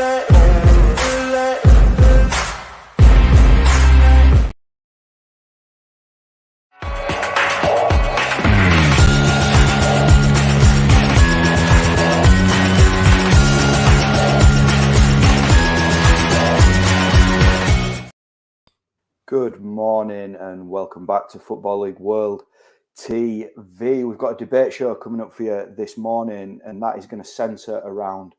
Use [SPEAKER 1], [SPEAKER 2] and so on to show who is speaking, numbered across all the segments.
[SPEAKER 1] Good morning and welcome back to Football League World TV. We've got a debate show coming up for you this morning, and that is going to centre around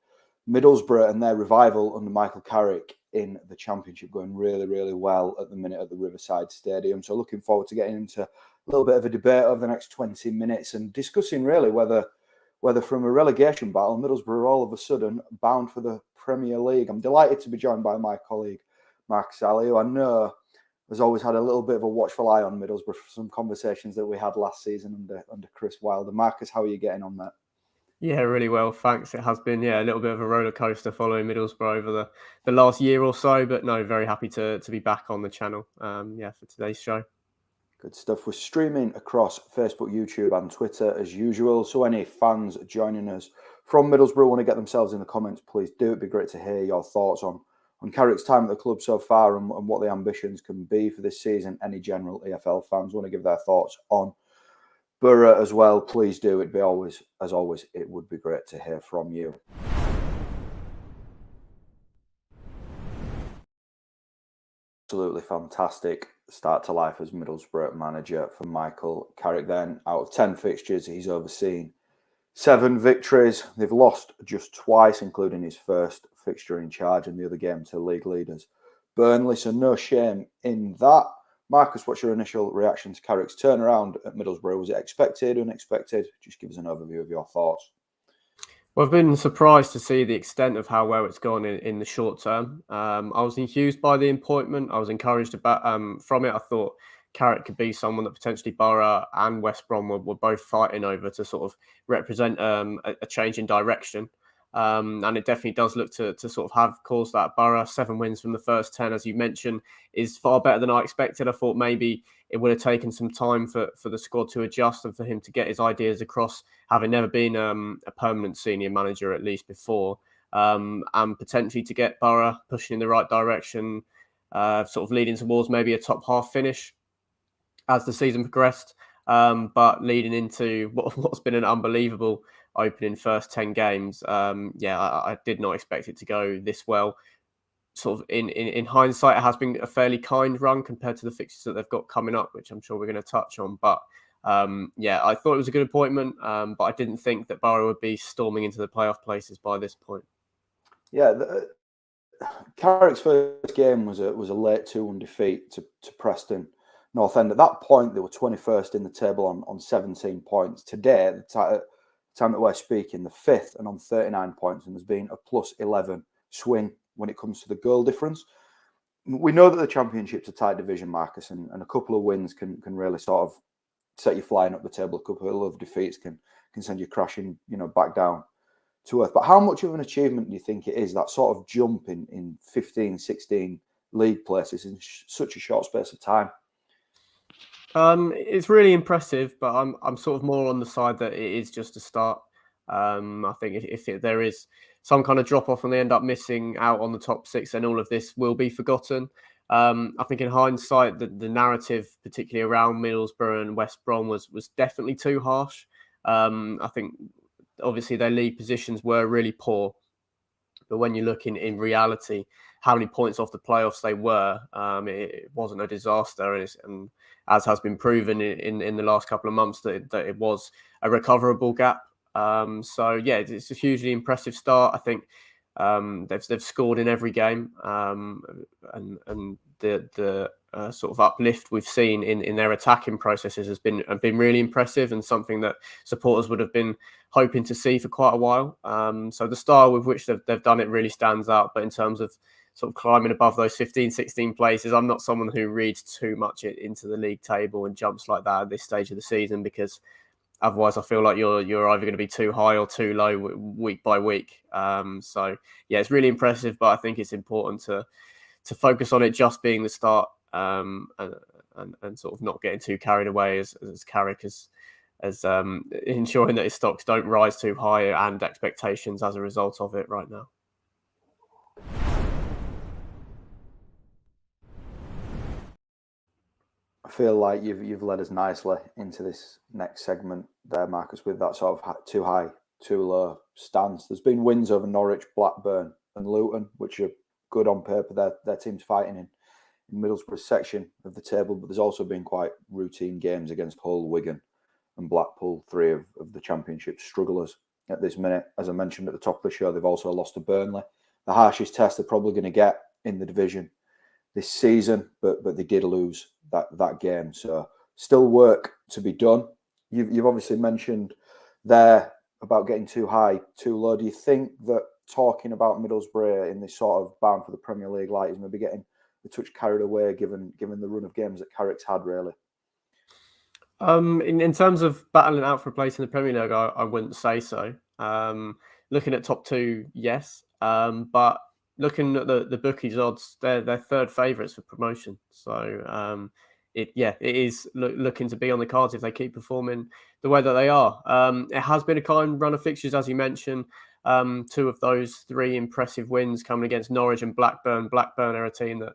[SPEAKER 1] Middlesbrough and their revival under Michael Carrick in the Championship, going really, really well at the minute at the Riverside Stadium. So looking forward to getting into a little bit of a debate over the next 20 minutes and discussing really whether from a relegation battle, Middlesbrough are all of a sudden bound for the Premier League. I'm delighted to be joined by my colleague, Mark Sally, who I know has always had a little bit of a watchful eye on Middlesbrough for some conversations that we had last season under Chris Wilder. Marcus, how are you getting on that?
[SPEAKER 2] Yeah, really well, thanks. It has been, a little bit of a roller coaster following Middlesbrough over the last year or so, but no, very happy to be back on the channel, for today's show.
[SPEAKER 1] Good stuff. We're streaming across Facebook, YouTube and Twitter as usual. So any fans joining us from Middlesbrough want to get themselves in the comments, please do. It'd be great to hear your thoughts on Carrick's time at the club so far and what the ambitions can be for this season. Any general EFL fans want to give their thoughts on Borough as well, please do. It'd be as always, it would be great to hear from you. Absolutely fantastic start to life as Middlesbrough manager for Michael Carrick. Then out of 10 fixtures, he's overseen 7 victories. They've lost just twice, including his first fixture in charge and the other game to league leaders Burnley. So no shame in that. Marcus, what's your initial reaction to Carrick's turnaround at Middlesbrough? Was it expected, unexpected? Just give us an overview of your thoughts.
[SPEAKER 2] Well, I've been surprised to see the extent of how well it's gone in the short term. I was enthused by the appointment. I was encouraged from it. I thought Carrick could be someone that potentially Borough and West Brom were both fighting over to sort of represent a change in direction. And it definitely does look to sort of have caused that. Borough, 7 wins from the first 10, as you mentioned, is far better than I expected. I thought maybe it would have taken some time for the squad to adjust and for him to get his ideas across, having never been a permanent senior manager at least before, and potentially to get Borough pushing in the right direction, sort of leading towards maybe a top half finish as the season progressed, but leading into what's been an unbelievable opening first 10 games. I did not expect it to go this well. Sort of in hindsight, it has been a fairly kind run compared to the fixtures that they've got coming up, which I'm sure we're going to touch on. But I thought it was a good appointment, but I didn't think that Borough would be storming into the playoff places by this point.
[SPEAKER 1] Yeah, Carrick's first game was a late 2-1 defeat to Preston North End. At that point, they were 21st in the table on 17 points. Today, at the time that we're speaking, the 5th and on 39 points, and there's been a plus 11 swing when it comes to the goal difference. We know that the Championship's a tight division, Marcus, and a couple of wins can really sort of set you flying up the table. A couple of defeats can send you crashing, back down to earth. But how much of an achievement do you think it is, that sort of jump in 15, 16 league places in such a short space of time?
[SPEAKER 2] It's really impressive, but I'm sort of more on the side that it is just a start. I think if there is some kind of drop off and they end up missing out on the top 6, then all of this will be forgotten. I think in hindsight, the narrative, particularly around Middlesbrough and West Brom, was definitely too harsh. I think obviously their league positions were really poor, but when you look in reality, how many points off the playoffs they were, it wasn't a disaster, and as has been proven in the last couple of months, that it was a recoverable gap. It's a hugely impressive start. I think they've scored in every game, and the sort of uplift we've seen in their attacking processes has been really impressive, and something that supporters would have been hoping to see for quite a while. So the style with which they've done it really stands out. But in terms of sort of climbing above those 15, 16 places, I'm not someone who reads too much into the league table and jumps like that at this stage of the season, because otherwise I feel like you're either going to be too high or too low week by week. It's really impressive, but I think it's important to focus on it just being the start, and sort of not getting too carried away as Carrick as ensuring that his stocks don't rise too high and expectations as a result of it right now.
[SPEAKER 1] feel like you've led us nicely into this next segment there, Marcus, with that sort of too high, too low stance. There's been wins over Norwich, Blackburn, and Luton, which are good on paper. Their teams fighting in Middlesbrough's section of the table, but there's also been quite routine games against Hull, Wigan, and Blackpool, three of the Championship strugglers at this minute. As I mentioned at the top of the show, they've also lost to Burnley. The harshest test they're probably going to get in the division this season, but they did lose that game. So still work to be done. You've obviously mentioned there about getting too high, too low. Do you think that talking about Middlesbrough in this sort of bound for the Premier League light is maybe getting a touch carried away, given the run of games that Carrick's had, really?
[SPEAKER 2] In terms of battling out for a place in the Premier League, I wouldn't say so. Looking at top two, yes. But looking at the bookies odds, they're third favourites for promotion. So it is looking to be on the cards if they keep performing the way that they are. It has been a kind run of fixtures, as you mentioned. Two of those three impressive wins coming against Norwich and Blackburn. Blackburn are a team that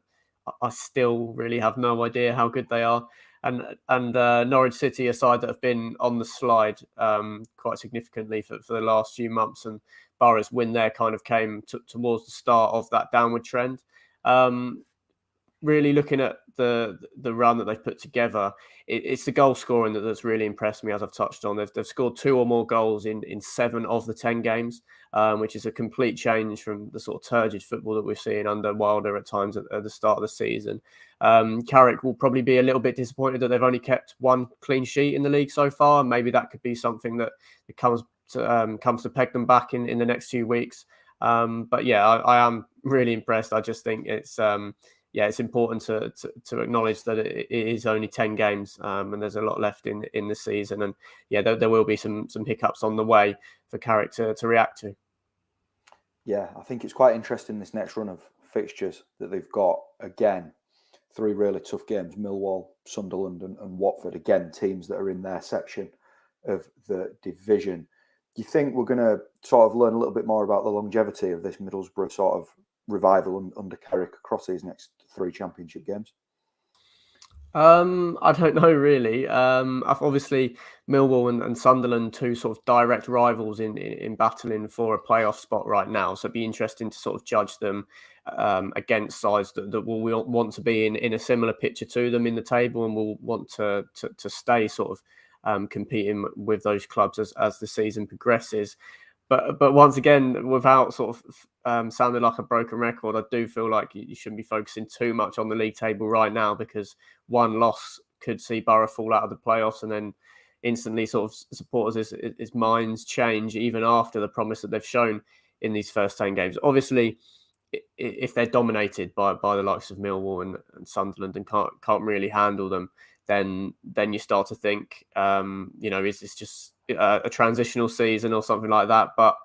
[SPEAKER 2] I still really have no idea how good they are. And Norwich City, a side that have been on the slide quite significantly for the last few months, and Borough's win there kind of came towards the start of that downward trend. Really looking at the run that they've put together, it's the goal scoring that's really impressed me, as I've touched on. They've scored 2 or more goals in 7 of the 10 games, which is a complete change from the sort of turgid football that we're seeing under Wilder at times at the start of the season. Carrick will probably be a little bit disappointed that they've only kept 1 clean sheet in the league so far. Maybe that could be something that comes to peg them back in the next few weeks. But yeah, I am really impressed. I just think it's important to acknowledge that it is only 10 games and there's a lot left in the season. And yeah, there will be some hiccups on the way for Carrick to react to.
[SPEAKER 1] Yeah, I think it's quite interesting, this next run of fixtures that they've got. Again, 3 really tough games: Millwall, Sunderland and Watford. Again, teams that are in their section of the division. Do you think we're going to sort of learn a little bit more about the longevity of this Middlesbrough sort of revival under Carrick across these next 3 Championship games?
[SPEAKER 2] I don't know really. Obviously, Millwall and Sunderland, 2 sort of direct rivals in battling for a playoff spot right now. So it'd be interesting to sort of judge them against sides that will want to be in a similar picture to them in the table and will want to stay sort of competing with those clubs as the season progresses. But once again, without sort of sounding like a broken record, I do feel like you shouldn't be focusing too much on the league table right now, because one loss could see Borough fall out of the playoffs, and then instantly sort of supporters' minds change even after the promise that they've shown in these first 10 games. Obviously, if they're dominated by the likes of Millwall and Sunderland and can't really handle them, then you start to think, is this just a transitional season or something like that? But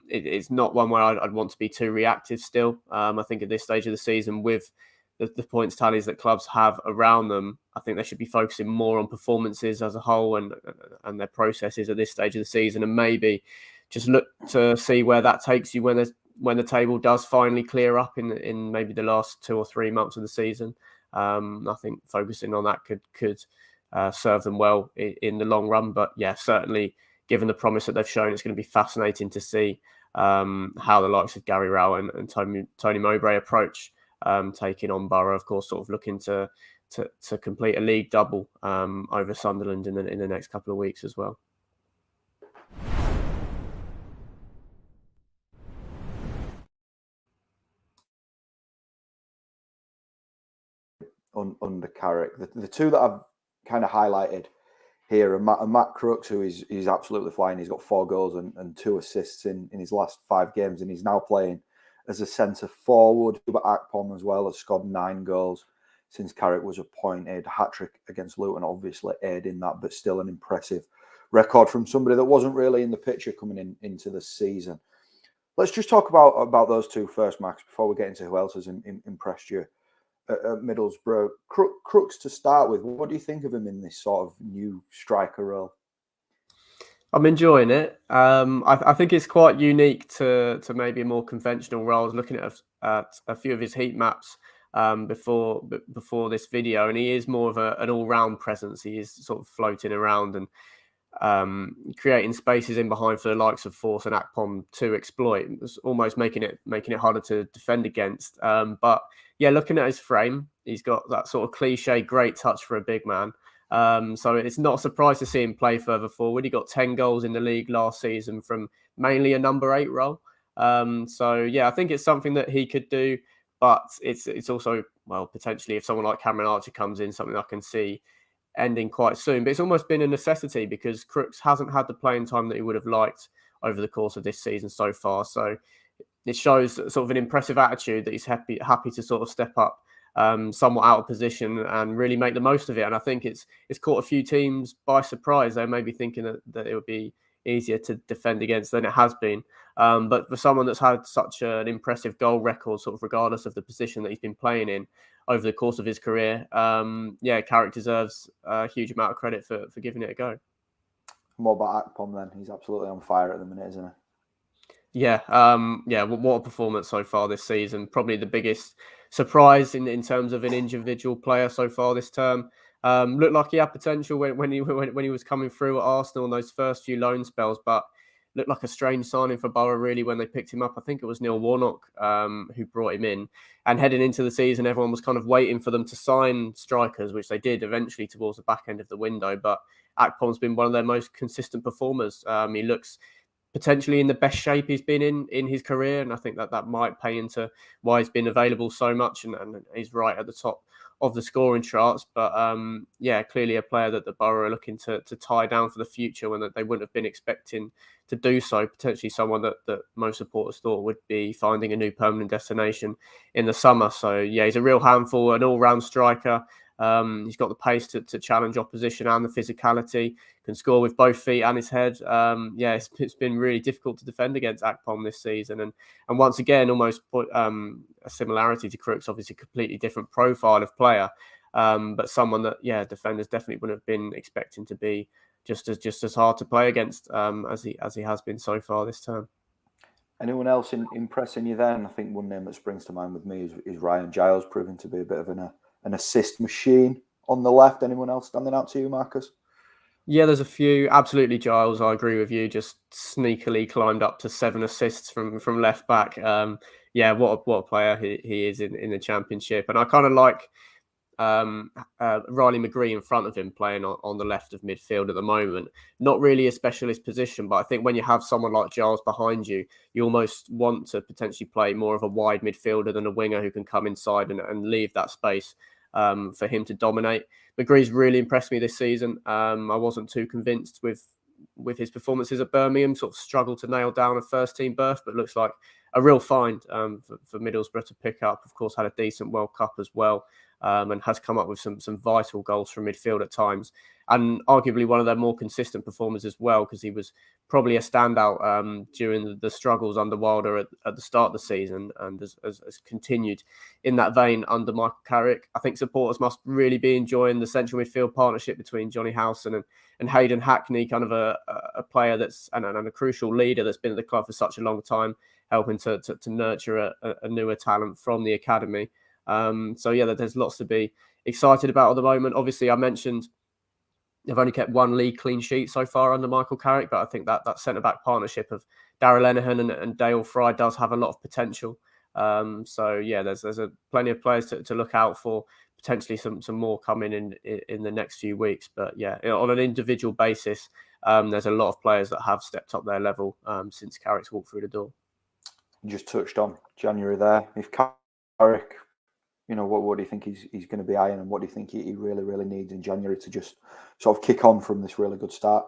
[SPEAKER 2] it's not one where I'd want to be too reactive still. I think at this stage of the season, with the points tallies that clubs have around them, I think they should be focusing more on performances as a whole and their processes at this stage of the season, and maybe just look to see where that takes you when the table does finally clear up in maybe the last 2 or 3 months of the season. I think focusing on that could serve them well in the long run. But yeah, certainly given the promise that they've shown, it's going to be fascinating to see how the likes of Gary Rowell and Tony Mowbray approach taking on Borough. Of course, sort of looking to complete a league double over Sunderland in the next couple of weeks as well.
[SPEAKER 1] Under Carrick, the 2 that I've kind of highlighted here are Matt Crooks, who is absolutely flying. He's got 4 goals and 2 assists in his last 5 games, and he's now playing as a centre forward. But Akpom as well has scored 9 goals since Carrick was appointed. Hat-trick against Luton, obviously aiding that, but still an impressive record from somebody that wasn't really in the picture coming into the season. Let's just talk about those 2 first, Max, before we get into who else has impressed you at Middlesbrough. Crooks to start with, what do you think of him in this sort of new striker role?
[SPEAKER 2] I'm enjoying it. I think it's quite unique to maybe more conventional roles. Looking at a few of his heat maps, before this video, and he is more of an all-round presence. He is sort of floating around and creating spaces in behind for the likes of Force and Akpom to exploit. It's almost making it harder to defend against. But yeah, looking at his frame, he's got that sort of cliche great touch for a big man. So it's not a surprise to see him play further forward. He got 10 goals in the league last season from mainly a number 8 role. So yeah, I think it's something that he could do, but it's also, well, potentially if someone like Cameron Archer comes in, something I can see ending quite soon. But it's almost been a necessity because Crooks hasn't had the playing time that he would have liked over the course of this season so far. So it shows sort of an impressive attitude that he's happy to sort of step up somewhat out of position and really make the most of it. And I think it's caught a few teams by surprise. They may be thinking that it would be easier to defend against than it has been. But for someone that's had such an impressive goal record, sort of regardless of the position that he's been playing in over the course of his career, Carrick deserves a huge amount of credit for giving it a go.
[SPEAKER 1] What about Akpom then? He's absolutely on fire at the minute, isn't he?
[SPEAKER 2] Yeah, what a performance so far this season. Probably the biggest surprise in terms of an individual player so far this term. Looked like he had potential when he was coming through at Arsenal in those first few loan spells, but looked like a strange signing for Borough really when they picked him up. I think it was Neil Warnock who brought him in. And heading into the season, everyone was kind of waiting for them to sign strikers, which they did eventually towards the back end of the window. But Akpom's been one of their most consistent performers. He looks potentially in the best shape he's been in his career, and I think that might pay into why he's been available so much, and he's right at the top of the scoring charts. But clearly a player that the Borough are looking to tie down for the future when they wouldn't have been expecting to do so. Potentially someone that most supporters thought would be finding a new permanent destination in the summer. So yeah, he's a real handful, an all-round striker. He's got the pace to challenge opposition and the physicality, can score with both feet and his head. It's been really difficult to defend against Akpom this season. And once again, almost a similarity to Crooks, obviously a completely different profile of player, but someone that, defenders definitely wouldn't have been expecting to be just as hard to play against as he has been so far this term.
[SPEAKER 1] Anyone else impressing you then? I think one name that springs to mind with me is Ryan Giles, proving to be a bit of an assist machine on the left. Anyone else standing out to you, Marcus?
[SPEAKER 2] Yeah, there's a few. Absolutely, Giles. I agree with you. Just sneakily climbed up to 7 assists from left back. What a player he is in the Championship. And I kind of like Riley McGree in front of him playing on the left of midfield at the moment. Not really a specialist position, but I think when you have someone like Giles behind you, you almost want to potentially play more of a wide midfielder than a winger who can come inside and leave that space for him to dominate. McGree's really impressed me this season. I wasn't too convinced with his performances at Birmingham, sort of struggled to nail down a first team berth, but looks like a real find for Middlesbrough to pick up. Of course, had a decent World Cup as well. And has come up with some vital goals from midfield at times, and arguably one of their more consistent performers as well, because he was probably a standout during the struggles under Wilder at the start of the season, and has continued in that vein under Michael Carrick. I think supporters must really be enjoying the central midfield partnership between Johnny Howson and Hayden Hackney, kind of a player that's and a crucial leader that's been at the club for such a long time, helping to nurture a newer talent from the academy. There's lots to be excited about at the moment. Obviously, I mentioned they've only kept one league clean sheet so far under Michael Carrick, but I think that centre-back partnership of Darrell Lenihan and Dale Fry does have a lot of potential. There's plenty of players to look out for, potentially some more coming in the next few weeks. But yeah, on an individual basis, there's a lot of players that have stepped up their level since Carrick's walked through the door.
[SPEAKER 1] You just touched on January there. If Carrick, what do you think he's going to be eyeing, and what do you think he really, really needs in January to just sort of kick on from this really good start?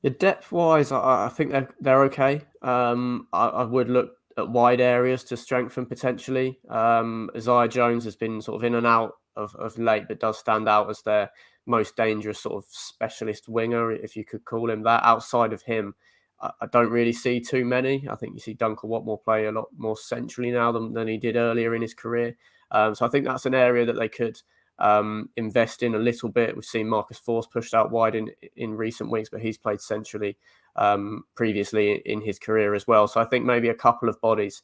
[SPEAKER 2] Yeah, depth-wise, I think they're okay. I would look at wide areas to strengthen potentially. Isaiah Jones has been sort of in and out of late, but does stand out as their most dangerous sort of specialist winger, if you could call him that. Outside of him, I don't really see too many. I think you see Duncan Watmore play a lot more centrally now than he did earlier in his career. So I think that's an area that they could invest in a little bit. We've seen Marcus Force pushed out wide in recent weeks, but he's played centrally previously in his career as well. So I think maybe a couple of bodies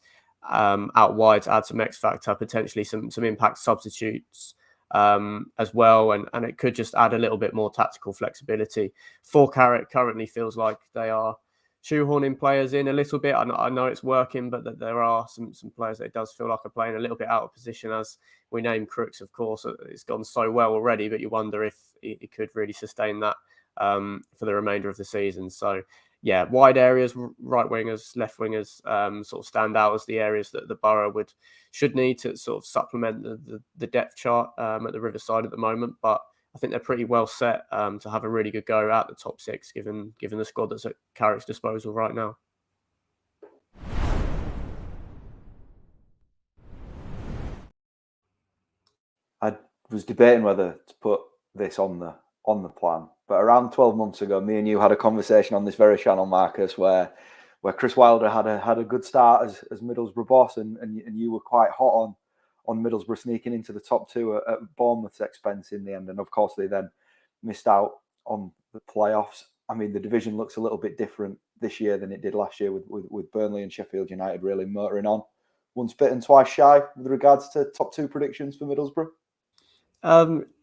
[SPEAKER 2] out wide to add some X factor, potentially some impact substitutes as well, and it could just add a little bit more tactical flexibility. For Carrick, currently feels like they are shoehorning players in a little bit. I know it's working, but that there are some players that it does feel like are playing a little bit out of position. As we named Crooks, of course, it's gone so well already, but you wonder if it could really sustain that for the remainder of the season. So yeah, wide areas, right wingers, left wingers, sort of stand out as the areas that the Borough should need to sort of supplement the depth chart at the Riverside at the moment. But I think they're pretty well set to have a really good go at the top six, given the squad that's at Carrick's disposal right now.
[SPEAKER 1] I was debating whether to put this on the plan, but around 12 months ago, me and you had a conversation on this very channel, Marcus, where Chris Wilder had a good start as Middlesbrough boss, and you were quite hot on Middlesbrough sneaking into the top two at Bournemouth's expense in the end, and of course they then missed out on the playoffs. I mean, the division looks a little bit different this year than it did last year, with Burnley and Sheffield United really motoring on. Once bitten, twice shy with regards to top two predictions for Middlesbrough.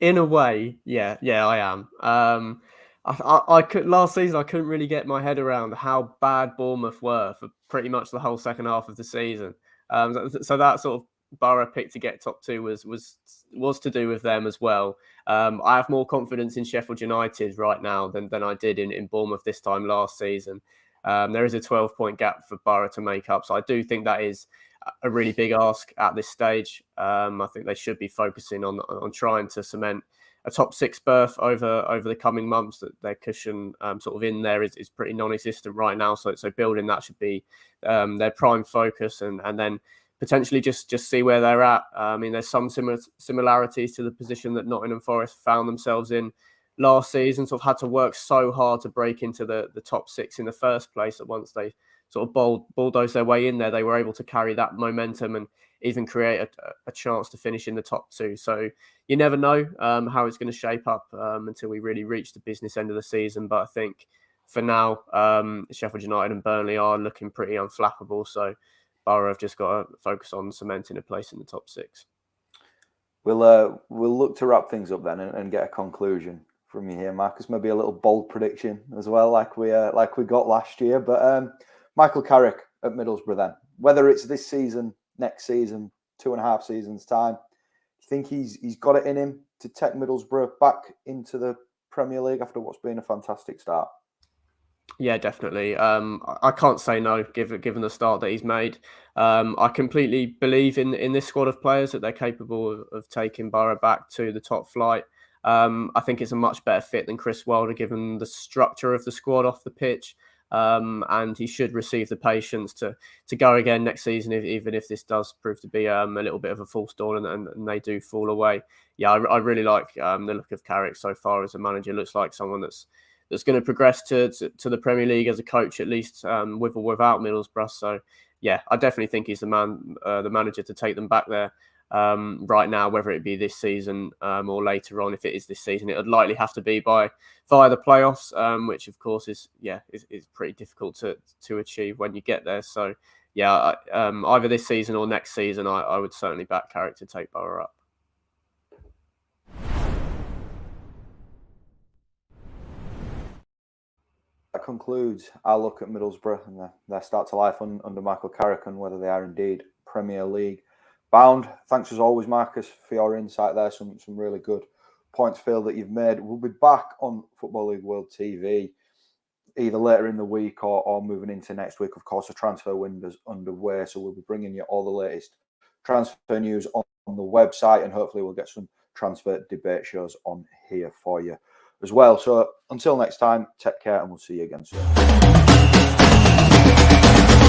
[SPEAKER 2] In a way, yeah, I am. I could last season I couldn't really get my head around how bad Bournemouth were for pretty much the whole second half of the season. So that sort of Borough pick to get top two was to do with them as well. I have more confidence in Sheffield United right now than I did in Bournemouth this time last season. There is a 12-point gap for Borough to make up, so I do think that is a really big ask at this stage. I think they should be focusing on trying to cement a top six berth over the coming months. That their cushion sort of in there is pretty non-existent right now. So building that should be their prime focus, and then potentially just see where they're at. I mean, there's some similarities to the position that Nottingham Forest found themselves in last season. Sort of had to work so hard to break into the top six in the first place, that once they sort of bulldoze their way in there, they were able to carry that momentum and even create a chance to finish in the top two. So you never know how it's going to shape up until we really reach the business end of the season. But I think for now, Sheffield United and Burnley are looking pretty unflappable. So Borough have just got to focus on cementing a place in the top six.
[SPEAKER 1] We'll look to wrap things up then and get a conclusion from you here, Marcus. Maybe a little bold prediction as well, like we got last year. But Michael Carrick at Middlesbrough then, whether it's this season, next season, 2.5 seasons time, you think he's got it in him to take Middlesbrough back into the Premier League after what's been a fantastic start?
[SPEAKER 2] Yeah, definitely. I can't say no, given the start that he's made. I completely believe in this squad of players that they're capable of taking Borough back to the top flight. I think it's a much better fit than Chris Wilder, given the structure of the squad off the pitch. And he should receive the patience to go again next season, even if this does prove to be a little bit of a false dawn and they do fall away. Yeah, I really like the look of Carrick so far as a manager. Looks like someone that's going to progress to the Premier League as a coach, at least with or without Middlesbrough. So yeah, I definitely think he's the manager to take them back there. Right now, whether it be this season or later on. If it is this season, it would likely have to be via the playoffs, which of course is pretty difficult to achieve when you get there. So yeah, either this season or next season, I would certainly back Carrick to take Borough up.
[SPEAKER 1] That concludes our look at Middlesbrough and their start to life under Michael Carrick, and whether they are indeed Premier League bound. Thanks as always, Marcus, for your insight there. Some really good points, Phil, that you've made. We'll be back on Football League World TV either later in the week or moving into next week. Of course, the transfer window's underway, so we'll be bringing you all the latest transfer news on the website, and hopefully we'll get some transfer debate shows on here for you as well. So until next time, take care, and we'll see you again soon.